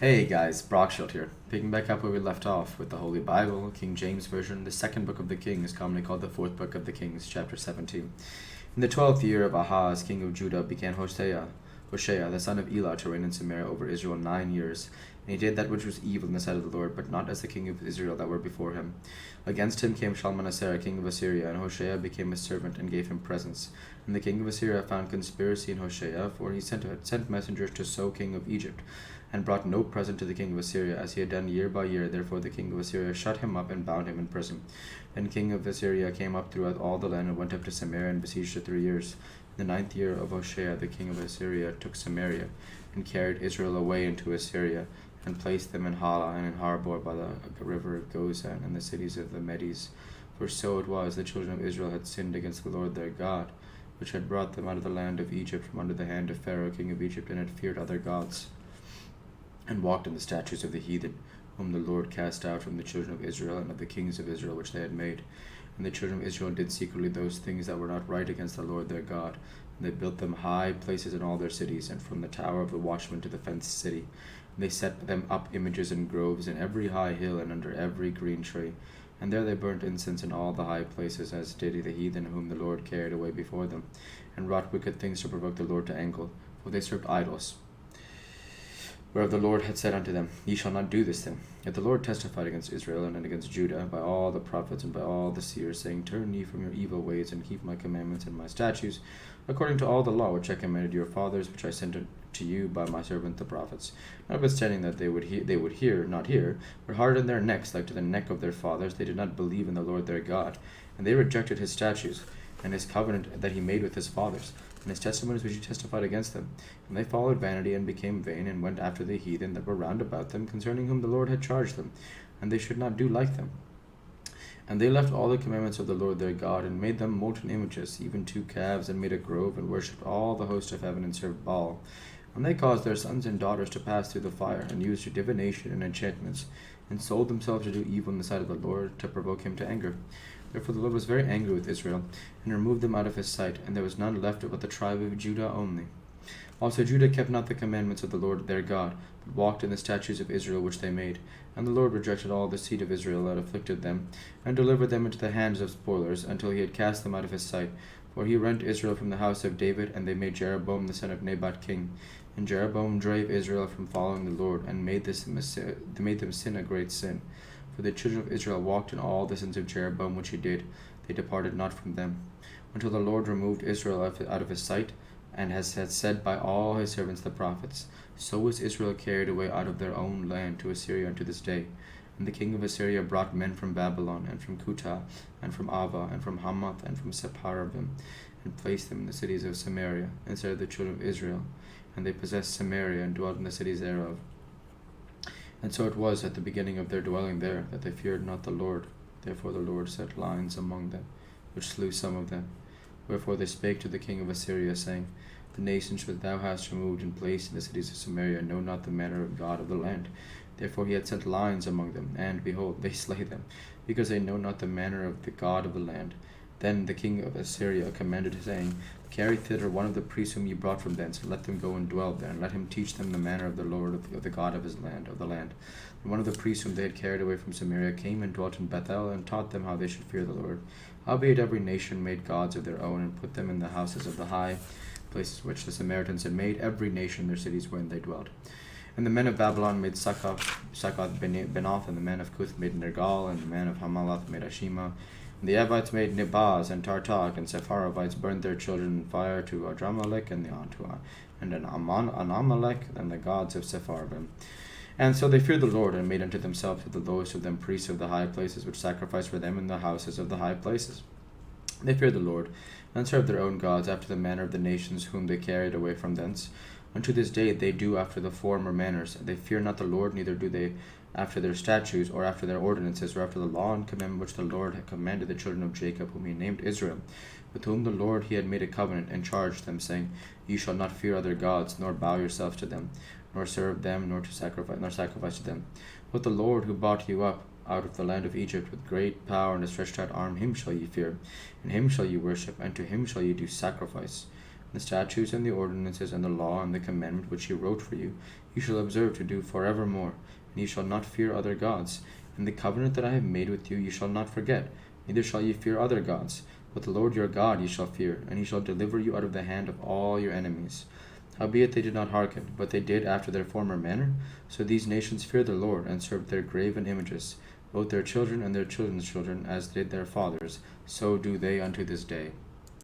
Hey guys, Brockshield here, picking back up where we left off with the Holy Bible, King James Version, the second book of the Kings, commonly called the fourth book of the Kings, chapter 17. In the 12th year of Ahaz, king of Judah, began Hoshea, the son of Elah, to reign in Samaria over Israel 9 years. And he did that which was evil in the sight of the Lord, but not as the king of Israel that were before him. Against him came Shalmaneser, king of Assyria, and Hoshea became his servant and gave him presents. And the king of Assyria found conspiracy in Hoshea, for he sent messengers to So, king of Egypt, and brought no present to the king of Assyria, as he had done year by year. Therefore the king of Assyria shut him up and bound him in prison. Then king of Assyria came up throughout all the land and went up to Samaria and besieged it 3 years. In the 9th year of Hoshea, the king of Assyria took Samaria, and carried Israel away into Assyria, and placed them in Hala and in Harbor by the river of Gozan, and the cities of the Medes. For so it was, the children of Israel had sinned against the Lord their God, which had brought them out of the land of Egypt from under the hand of Pharaoh king of Egypt, and had feared other gods, and walked in the statutes of the heathen, whom the Lord cast out from the children of Israel, and of the kings of Israel which they had made. And the children of Israel did secretly those things that were not right against the Lord their God. And they built them high places in all their cities, and from the tower of the watchman to the fenced city. And they set them up images in groves in every high hill and under every green tree. And there they burnt incense in all the high places, as did the heathen whom the Lord carried away before them, and wrought wicked things to provoke the Lord to anger, for they served idols, whereof the Lord had said unto them, Ye shall not do this thing. Yet the Lord testified against Israel and against Judah by all the prophets and by all the seers, saying, Turn ye from your evil ways, and keep my commandments and my statutes, according to all the law which I commanded your fathers, which I sent to you by my servant the prophets. Notwithstanding that they would hear, not hear, but harden their necks like to the neck of their fathers, they did not believe in the Lord their God, and they rejected his statutes, and his covenant that he made with his fathers, and his testimonies which he testified against them. And they followed vanity, and became vain, and went after the heathen that were round about them, concerning whom the Lord had charged them, and they should not do like them. And they left all the commandments of the Lord their God, and made them molten images, even 2 calves, and made a grove, and worshipped all the host of heaven, and served Baal. And they caused their sons and daughters to pass through the fire, and used divination and enchantments, and sold themselves to do evil in the sight of the Lord, to provoke him to anger. Therefore the Lord was very angry with Israel, and removed them out of his sight, and there was none left but the tribe of Judah only. Also Judah kept not the commandments of the Lord their God, but walked in the statutes of Israel which they made. And the Lord rejected all the seed of Israel that afflicted them, and delivered them into the hands of spoilers, until he had cast them out of his sight. For he rent Israel from the house of David, and they made Jeroboam the son of Nebat king. And Jeroboam drave Israel from following the Lord, and made them sin a great sin. For the children of Israel walked in all the sins of Jeroboam which he did. They departed not from them, until the Lord removed Israel out of his sight, and had said by all his servants the prophets. So was Israel carried away out of their own land to Assyria unto this day. And the king of Assyria brought men from Babylon, and from Cutha, and from Ava, and from Hamath, and from Sepharvaim, and placed them in the cities of Samaria, instead of the children of Israel. And they possessed Samaria, and dwelt in the cities thereof. And so it was at the beginning of their dwelling there, that they feared not the Lord. Therefore the Lord set lions among them, which slew some of them. Wherefore they spake to the king of Assyria, saying, The nations which thou hast removed and placed in the cities of Samaria know not the manner of God of the land. Therefore he had sent lions among them, and, behold, they slay them, because they know not the manner of the God of the land. Then the king of Assyria commanded, saying, Carry thither one of the priests whom ye brought from thence, and let them go and dwell there, and let him teach them the manner of the Lord of the God of the land. And one of the priests whom they had carried away from Samaria came and dwelt in Bethel, and taught them how they should fear the Lord. Howbeit every nation made gods of their own, and put them in the houses of the high places which the Samaritans had made, every nation their cities wherein they dwelt. And the men of Babylon made Benoth, and the men of Cuth made Nergal, and the men of Hamalath made Ashima. And the Avites made Nebaz and Tartak, and Sepharvites burned their children in fire to Adramelech and Anamelech, and the gods of Sepharvaim. And so they feared the Lord, and made unto themselves the lowest of them priests of the high places, which sacrificed for them in the houses of the high places. They feared the Lord, and served their own gods after the manner of the nations whom they carried away from thence. Unto this day they do after the former manners. They fear not the Lord, neither do they after their statutes, or after their ordinances, or after the law and commandment which the Lord had commanded the children of Jacob, whom he named Israel, with whom the Lord he had made a covenant, and charged them, saying, Ye shall not fear other gods, nor bow yourselves to them, nor serve them, nor sacrifice to them. But the Lord who brought you up out of the land of Egypt with great power and a stretched out arm, him shall ye fear, and him shall ye worship, and to him shall ye do sacrifice. The statutes and the ordinances and the law and the commandment which he wrote for you, you shall observe to do forevermore, and you shall not fear other gods. And the covenant that I have made with you, you shall not forget, neither shall ye fear other gods. But the Lord your God ye shall fear, and he shall deliver you out of the hand of all your enemies. Howbeit they did not hearken, but they did after their former manner. So these nations feared the Lord, and served their graven images. Both their children and their children's children, as did their fathers, so do they unto this day.